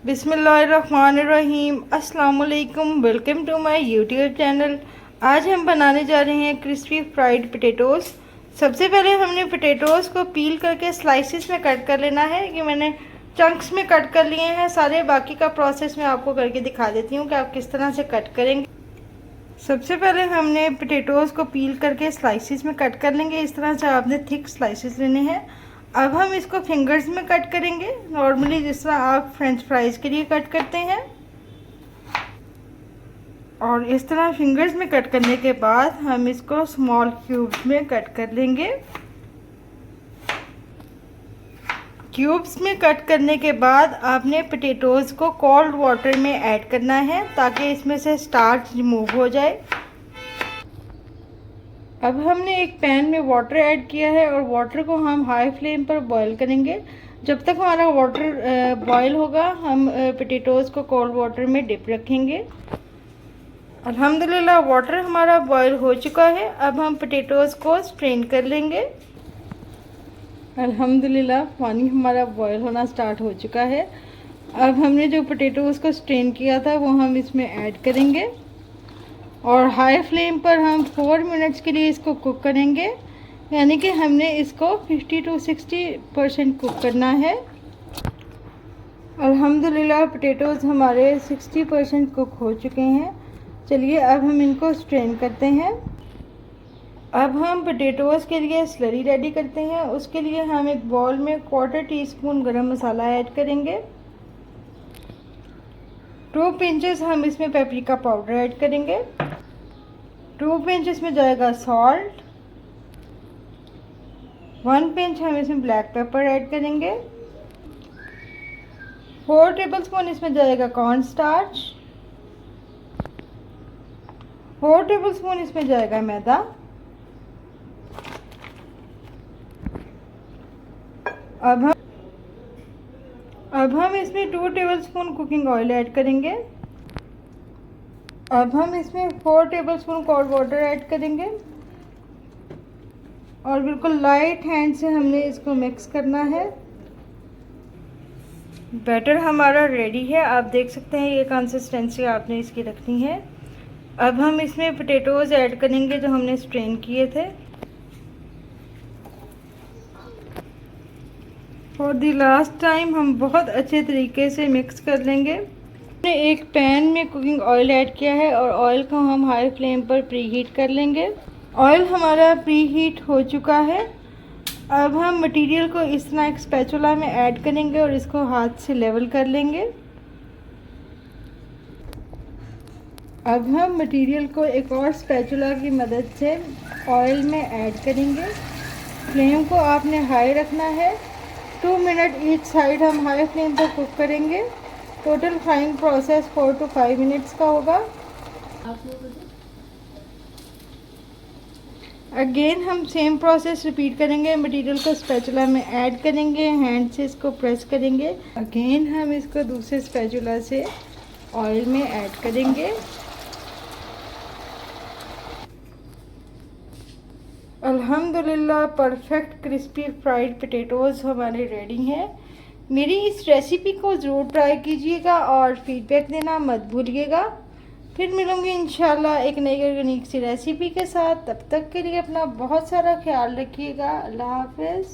बिस्मिल्लाहिर्रहमानिर्रहीम। अस्सलाम वालेकुम। Welcome to my YouTube channel. आज हम बनाने जा रहे हैं क्रिस्पी फ्राइड पोटैटोज़। सबसे पहले हमने पोटैटोज़ को पील करके स्लाइसिस में कट कर लेना है। कि मैंने चंक्स में कट कर लिए हैं सारे। बाकी का प्रोसेस मैं आपको करके दिखा देती हूँ कि आप किस तरह से कट करेंगे। सबसे पहले हमने पोटैटोज़ को पील करके स्लाइसिस में कट कर लेंगे। इस तरह से आपने थिक स्लाइसिस लेने हैं। अब हम इसको फिंगर्स में कट करेंगे, नॉर्मली जिस तरह आप फ्रेंच फ्राइज़ के लिए कट करते हैं। और इस तरह फिंगर्स में कट करने के बाद हम इसको स्मॉल क्यूब्स में कट कर लेंगे। क्यूब्स में कट करने के बाद आपने पोटैटोज़ को कोल्ड वाटर में ऐड करना है ताकि इसमें से स्टार्च रिमूव हो जाए। अब हमने एक पैन में वाटर ऐड किया है और वाटर को हम हाई फ्लेम पर बॉईल करेंगे। जब तक हमारा वाटर बॉईल होगा हम पोटैटोज़ को कोल्ड वाटर में डिप रखेंगे। अल्हम्दुलिल्लाह वाटर हमारा बॉईल हो चुका है। अब हम पोटैटोज़ को स्ट्रेन कर लेंगे। अल्हम्दुलिल्लाह पानी हमारा बॉईल होना स्टार्ट हो चुका है। अब हमने जो पोटैटोज़ को स्ट्रेन किया था वो हम इसमें ऐड करेंगे और हाई फ्लेम पर हम 4 मिनट्स के लिए इसको कुक करेंगे। यानी कि हमने इसको 50 to 60% कुक करना है। अल्हम्दुलिल्लाह पोटैटोज़ हमारे 60% कुक हो चुके हैं। चलिए अब हम इनको स्ट्रेन करते हैं। अब हम पोटैटोज़ के लिए स्लरी रेडी करते हैं। उसके लिए हम एक बाउल में 1/4 टीस्पून गरम मसाला ऐड करेंगे। 2 पिंचेस हम इसमें पेपरिका पाउडर ऐड करेंगे। 2 पिंच इसमें जाएगा सॉल्ट। 1 पिंच हम इसमें ब्लैक पेपर ऐड करेंगे। 4 टेबलस्पून इसमें जाएगा कॉर्न स्टार्च। 4 टेबलस्पून इसमें जाएगा मैदा। अब हम इसमें 2 टेबलस्पून कुकिंग ऑयल ऐड करेंगे। अब हम इसमें 4 टेबलस्पून कोल्ड वाटर ऐड करेंगे और बिल्कुल लाइट हैंड से हमने इसको मिक्स करना है। बैटर हमारा रेडी है। आप देख सकते हैं ये कंसिस्टेंसी आपने इसकी रखनी है। अब हम इसमें पोटैटोज़ ऐड करेंगे जो हमने स्ट्रेन किए थे। और दी लास्ट टाइम हम बहुत अच्छे तरीके से मिक्स कर लेंगे। हमने एक पैन में कुकिंग ऑयल ऐड किया है और ऑयल को हम हाई फ्लेम पर प्री हीट कर लेंगे। ऑयल हमारा प्री हीट हो चुका है। अब हम मटेरियल को इस तरह एक स्पैचुला में ऐड करेंगे और इसको हाथ से लेवल कर लेंगे। अब हम मटेरियल को एक और स्पैचुला की मदद से ऑयल में ऐड करेंगे। फ्लेम को आपने हाई रखना है। 2 मिनट ईच साइड हम हाई फ्लेम पर कुक करेंगे। Total frying process 4 to 5 minutes का होगा। अगेन हम सेम प्रोसेस रिपीट करेंगे। मटेरियल को स्पैचुला में ऐड करेंगे, हैंड से इसको प्रेस करेंगे। अगेन हम इसको दूसरे स्पैचुला से ऑयल में ऐड करेंगे। अल्हम्दुलिल्लाह परफेक्ट क्रिस्पी फ्राइड पोटैटोज़ हमारे रेडी हैं। मेरी इस रेसिपी को ज़रूर ट्राई कीजिएगा और फीडबैक देना मत भूलिएगा। फिर मिलूँगी इंशाल्लाह एक नई यूनिक सी रेसिपी के साथ। तब तक के लिए अपना बहुत सारा ख्याल रखिएगा। अल्लाह हाफ़िज़।